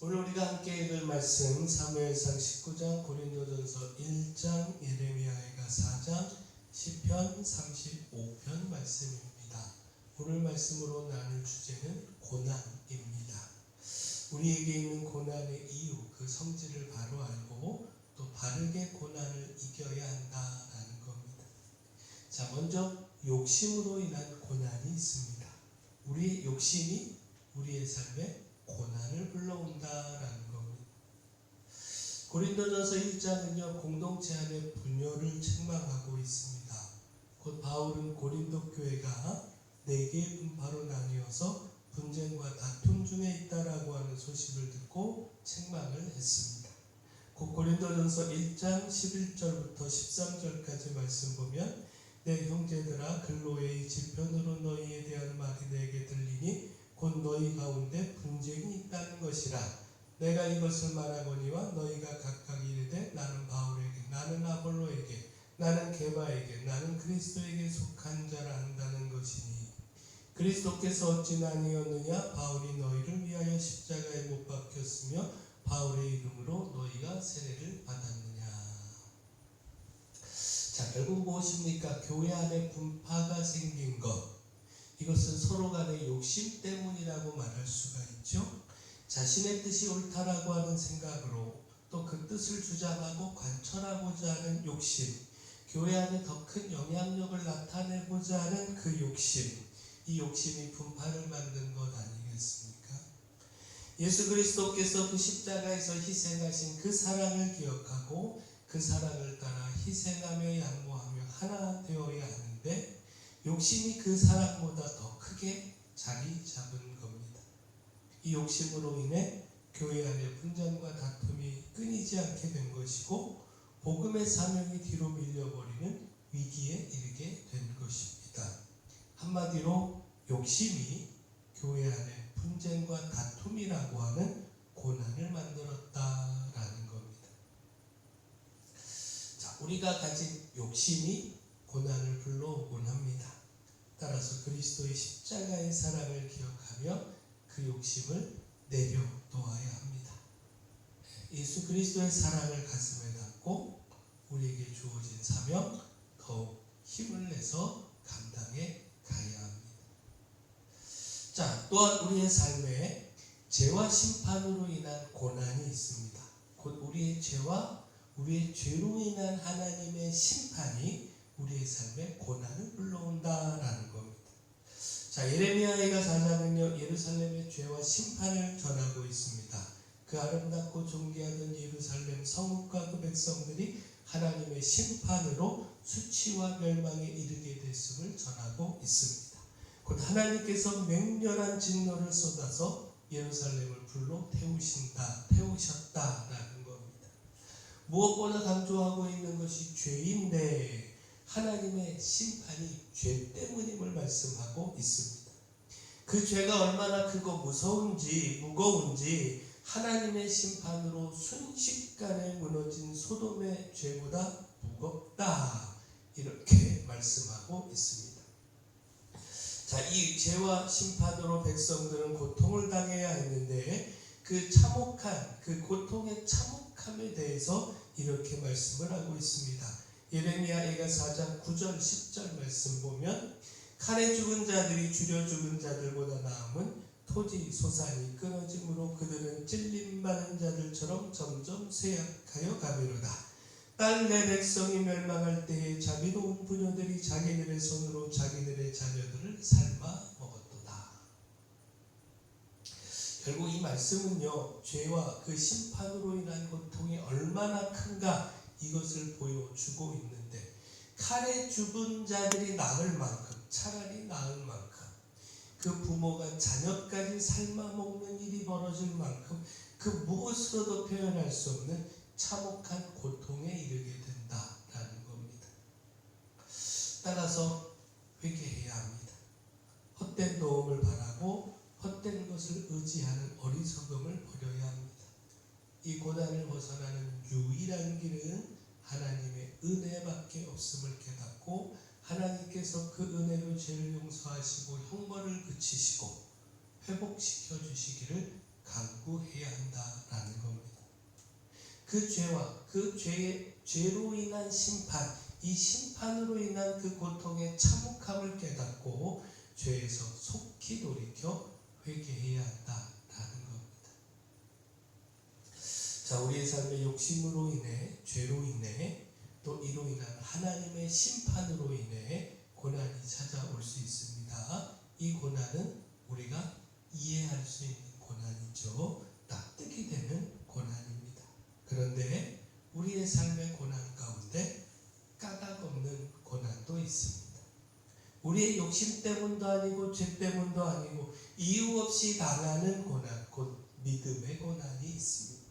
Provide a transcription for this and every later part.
오늘 우리가 함께 읽을 말씀 사무엘상 19장, 고린도전서 1장, 예레미야가 4장, 시편 35편 말씀입니다. 오늘 말씀으로 나눌 주제는 고난입니다. 우리에게 있는 고난의 이유, 그 성질을 바로 알고 또 바르게 고난을 이겨야 한다라는 겁니다. 자, 먼저 욕심으로 인한 고난이 있습니다. 우리의 욕심이 우리의 삶에 고난을 불러온다라는 겁니다. 고린도전서 1장은요, 공동체 안의 분열을 책망하고 있습니다. 곧 바울은 고린도 교회가 4개의 분파로 나뉘어서 분쟁과 다툼 중에 있다라고 하는 소식을 듣고 책망을 했습니다. 곧 고린도전서 1장 11절부터 13절까지 말씀 보면, 내 형제들아, 글로에의 지편으로 너희에 대한 말이 내게 들리니 곧 너희 가운데 분쟁이 있다는 것이라. 내가 이것을 말하거니와 너희가 각각 이르되 나는 바울에게, 나는 아볼로에게, 나는 게바에게, 나는 그리스도에게 속한 자라 한다는 것이니, 그리스도께서 어찌 아니었느냐? 바울이 너희를 위하여 십자가에 못 박혔으며 바울의 이름으로 너희가 세례를 받았느냐. 자, 결국 무엇입니까? 교회 안에 분파가 생긴 것, 이것은 서로 간의 욕심 때문이라고 말할 수가 있죠. 자신의 뜻이 옳다라고 하는 생각으로 또 그 뜻을 주장하고 관철하고자 하는 욕심, 교회 안에 더 큰 영향력을 나타내고자 하는 그 욕심, 이 욕심이 분파를 만든 것 아니겠습니까? 예수 그리스도께서 그 십자가에서 희생하신 그 사랑을 기억하고 그 사랑을 따라 희생하며 양보하며 하나 되어야 하는데, 욕심이 그 사랑보다 더 크게 자리 잡은 겁니다. 이 욕심으로 인해 교회 안에 분쟁과 다툼이 끊이지 않게 된 것이고, 복음의 사명이 뒤로 밀려버리는 위기에 이르게 된 것입니다. 한마디로 욕심이 교회 안에 분쟁과 다툼이라고 하는 고난을 만들었다라는 겁니다. 자, 우리가 가진 욕심이 고난을 불러오곤 합니다. 따라서 그리스도의 십자가의 사랑을 기억하며 그 욕심을 내려놓아야 합니다. 예수 그리스도의 사랑을 가슴에 담고 우리에게 주어진 사명 더욱 힘을 내서 감당해 가야 합니다. 자, 또한 우리의 삶에 죄와 심판으로 인한 고난이 있습니다. 곧 우리의 죄와 우리의 죄로 인한 하나님의 심판이 우리의 삶에 고난을 불러온다라는 겁니다. 자, 예레미야가 4장은요, 예루살렘의 죄와 심판을 전하고 있습니다. 그 아름답고 존귀하던 예루살렘 성읍과 그 백성들이 하나님의 심판으로 수치와 멸망에 이르게 됐음을 전하고 있습니다. 곧 하나님께서 맹렬한 진노를 쏟아서 예루살렘을 불로 태우셨다라는 겁니다. 무엇보다 강조하고 있는 것이 죄인데, 하나님의 심판이 죄 때문임을 말씀하고 있습니다. 그 죄가 얼마나 크고 무거운지 하나님의 심판으로 순식간에 무너진 소돔의 죄보다 무겁다, 이렇게 말씀하고 있습니다. 자, 이 죄와 심판으로 백성들은 고통을 당해야 했는데, 그 참혹한, 그 고통의 참혹함에 대해서 이렇게 말씀을 하고 있습니다. 예레미야가 4장 9절 10절 말씀 보면, 칼에 죽은 자들이 줄여 죽은 자들보다 나음은 토지 소산이 끊어짐으로 그들은 찔림 많은 자들처럼 점점 쇠약하여 가미로다. 딸 내 백성이 멸망할 때에 자비로운 부녀들이 자기들의 손으로 자기들의 자녀들을 삶아 먹었도다. 결국 이 말씀은요, 죄와 그 심판으로 인한 고통이 얼마나 큰가, 이것을 보여주고 있는데, 칼에 죽은 자들이 나을 만큼, 차라리 나을 만큼, 그 부모가 자녀까지 삶아먹는 일이 벌어질 만큼 그 무엇으로도 표현할 수 없는 참혹한 고통에 이르게 된다라는 겁니다. 따라서 회개해야 합니다. 헛된 도움을 바라고 헛된 것을 의지하는 어리석음을 버려야 합니다. 이 고난을 벗어나는 유일한 길은 하나님의 은혜밖에 없음을 깨닫고, 하나님께서 그 은혜로 죄를 용서하시고 형벌을 그치시고 회복시켜 주시기를 강구해야 한다라는 겁니다. 그 죄와 그 죄로 인한 심판, 이 심판으로 인한 그 고통의 참혹함을 깨닫고 죄에서 속히 돌이켜 회개해야 한다라는 겁니다. 자, 우리의 삶의 욕심으로 인해, 죄로 인해, 또 이로 인한 하나님의 심판으로 인해 고난이 찾아올 수 있습니다. 이 고난은 우리가 이해할 수 있는 고난이죠. 납득이 되는 고난입니다. 그런데 우리의 삶의 고난 가운데 까닭 없는 고난도 있습니다. 우리의 욕심 때문도 아니고 죄 때문도 아니고 이유 없이 당하는 고난, 곧 믿음의 고난이 있습니다.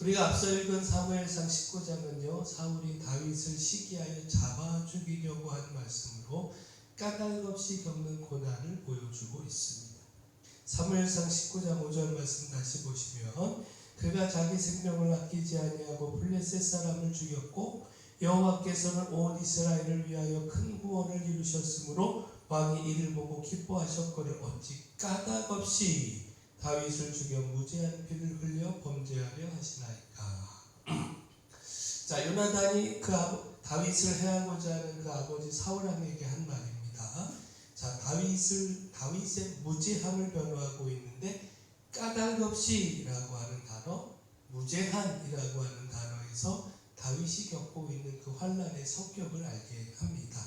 우리가 앞서 읽은 사무엘상 19장은요, 사울이 다윗을 시기하여 잡아 죽이려고 한 말씀으로 까닭 없이 겪는 고난을 보여주고 있습니다. 사무엘상 19장 5절 말씀 다시 보시면, 그가 자기 생명을 아끼지 아니하고 블레셋 사람을 죽였고 여호와께서는 온 이스라엘을 위하여 큰 구원을 이루셨으므로 왕이 이를 보고 기뻐하셨거늘 어찌 까닭 없이 다윗을 죽여 무죄한 피를 흘려 범죄하려 하시나이까. 자, 요나단이 다윗을 해하고자 하는 그 아버지 사울왕에게 한 말입니다. 자, 다윗의 무죄함을 변호하고 있는데 까닭 없이라고 하는 단어, 무죄한이라고 하는 단어에서 다윗이 겪고 있는 그 환난의 성격을 알게 합니다.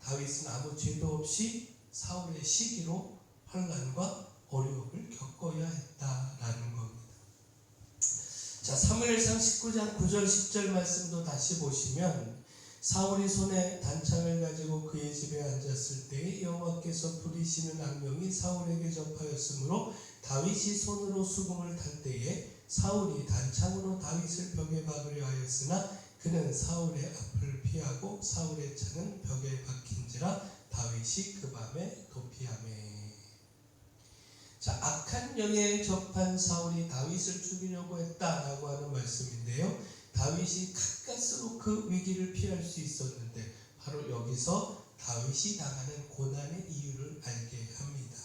다윗은 아무 죄도 없이 사울의 시기로 환난과 어려움을 겪어야 했다라는 겁니다. 자, 사무엘상 19장 9절 10절 말씀도 다시 보시면, 사울이 손에 단창을 가지고 그의 집에 앉았을 때에 여호와께서 부리시는 악명이 사울에게 접하였으므로 다윗이 손으로 수금을 탈 때에 사울이 단창으로 다윗을 벽에 박으려 하였으나 그는 사울의 앞을 피하고 사울의 창은 벽에 박힌지라 다윗이 그 밤에 도피하매. 자, 악한 영에 접한 사울이 다윗을 죽이려고 했다라고 하는 말씀인데요, 다윗이 가까스로 그 위기를 피할 수 있었는데 바로 여기서 다윗이 당하는 고난의 이유를 알게 합니다.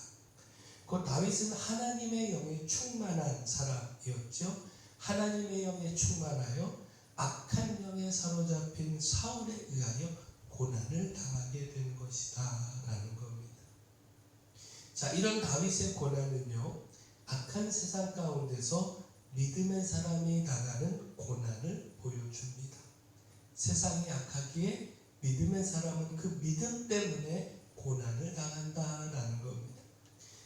곧 다윗은 하나님의 영에 충만한 사람이었죠. 하나님의 영에 충만하여 악한 영에 사로잡힌 사울에 의하여 고난을 당하게 된 것이다 라는 겁니다. 자, 이런 다윗의 고난은요, 악한 세상 가운데서 믿음의 사람이 당하는 고난을 보여줍니다. 세상이 악하기에 믿음의 사람은 그 믿음 때문에 고난을 당한다라는 겁니다.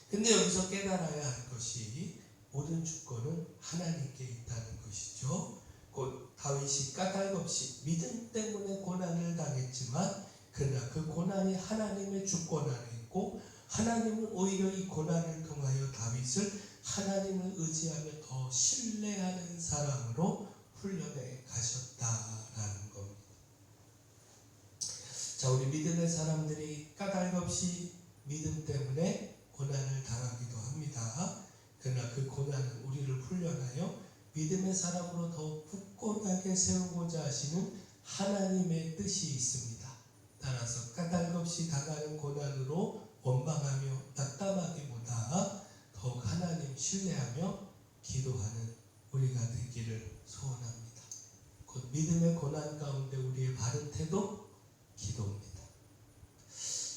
근데 여기서 깨달아야 할 것이 모든 주권은 하나님께 있다는 것이죠. 곧 다윗이 까닭 없이 믿음 때문에 고난을 당했지만 그러나 그 고난이 하나님의 주권 안에 있고 하나님은 오히려 이 고난을 통하여 다윗을 하나님을 의지하며 더 신뢰하는 사람으로 훈련해 가셨다라는 겁니다. 자, 우리 믿음의 사람들이 까닭 없이 믿음 때문에 고난을 당하기도 합니다. 그러나 그 고난은 우리를 훈련하여 믿음의 사람으로 더 굳건하게 세우고자 하시는 하나님의 뜻이 있습니다. 따라서 까닭 없이 당하는 고난으로 원망하며 낙담하기보다 더욱 하나님 신뢰하며 기도하는 우리가 되기를 소원합니다. 곧 믿음의 고난 가운데 우리의 바른 태도, 기도입니다.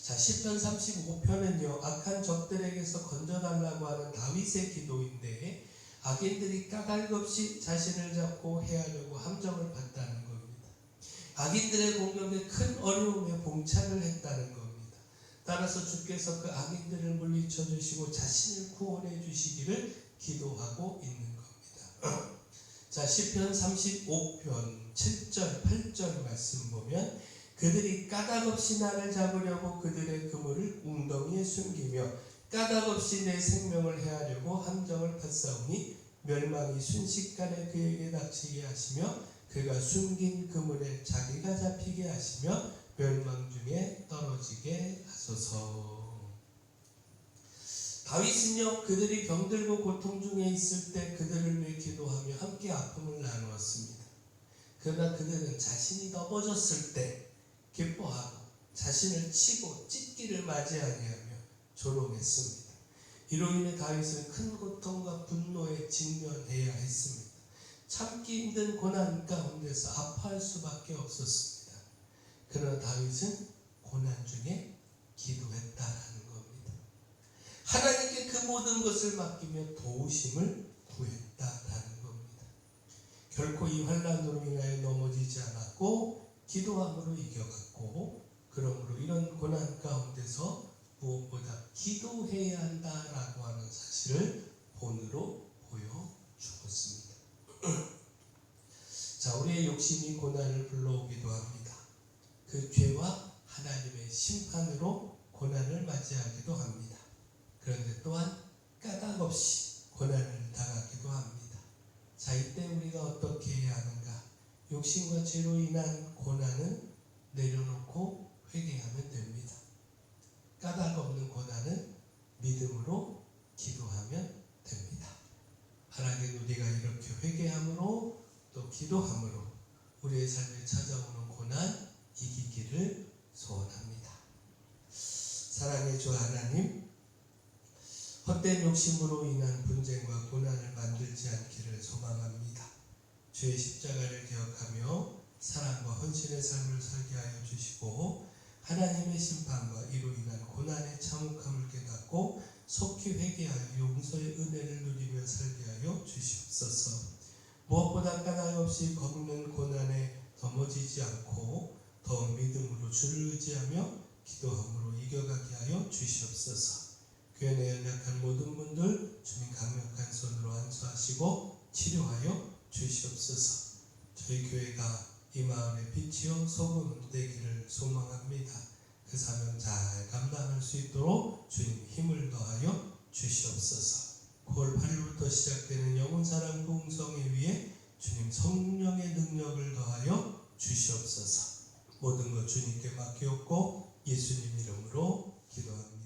자, 시편 35편은요 악한 적들에게서 건져달라고 하는 다윗의 기도인데 악인들이 까닭 없이 자신을 잡고 해하려고 함정을 봤다는 겁니다. 악인들의 공격에 큰 어려움에 봉착을 했다는 겁니다. 따라서 주께서 그 악인들을 물리쳐 주시고 자신을 구원해 주시기를 기도하고 있는 겁니다. 자, 시편 35편 7절 8절 말씀 보면, 그들이 까닭 없이 나를 잡으려고 그들의 그물을 웅덩이에 숨기며 까닭 없이 내 생명을 해하려고 함정을 팠사오니 멸망이 순식간에 그에게 닥치게 하시며 그가 숨긴 그물에 자기가 잡히게 하시며 멸망 중에 떨어지게 하소서. 다윗은요 그들이 병들고 고통 중에 있을 때 그들을 위해 기도하며 함께 아픔을 나누었습니다. 그러나 그들은 자신이 넘어졌을 때 기뻐하고 자신을 치고 찢기를 맞이하게 하며 조롱했습니다. 이로 인해 다윗은 큰 고통과 분노에 직면해야 했습니다. 참기 힘든 고난 가운데서 아파할 수밖에 없었습니다. 그러나 다윗은 고난 중에 기도했다라는 겁니다. 하나님께 그 모든 것을 맡기며 도우심을 구했다라는 겁니다. 결코 이 환난으로 인하여 넘어지지 않았고 기도함으로 이겨갔고, 그러므로 이런 고난 가운데서 무엇보다 기도해야 한다라고 하는 사실을 본으로 보여주었습니다. 자, 우리의 욕심이 고난을 불러오기도 합니다. 그 죄와 하나님의 심판으로 고난을 맞이하기도 합니다. 그런데 또한 까닭없이 고난을 당하기도 합니다. 자, 이때 우리가 어떻게 해야 하는가? 욕심과 죄로 인한 고난은 내려놓고 회개하면 됩니다. 까닭 없는 고난은 믿음으로 기도하면 됩니다. 하나님, 우리가 이렇게 회개함으로 또 기도함으로 우리의 삶에 찾아오는 고난 이기기를 소원합니다. 사랑의 주 하나님, 헛된 욕심으로 인한 분쟁과 고난을 만들지 않기를 소망합니다. 주의 십자가를 기억하며 사랑과 헌신의 삶을 살게 하여 주시고, 하나님의 심판과 이로 인한 고난의 참혹함을 깨닫고 속히 회개하여 용서의 은혜를 누리며 살게 하여 주시옵소서. 무엇보다 까닭 없이 겪는 고난에 넘어지지 않고 더욱 믿음으로 주를 의지하며 기도함으로 이겨가게 하여 주시옵소서. 교회 내 연약한 모든 분들 주님 강력한 손으로 안수하시고 치료하여 주시옵소서. 저희 교회가 이 마을의 빛이요 소금 되기를 소망합니다. 그 사명 잘 감당할 수 있도록 주님 힘을 더하여 주시옵소서. 9월 8일부터 시작되는 영혼사랑 부흥성회 위에 주님 성령의 능력을 더하여 주시옵소서. 모든 것 주님께 맡기옵고 예수님 이름으로 기도합니다.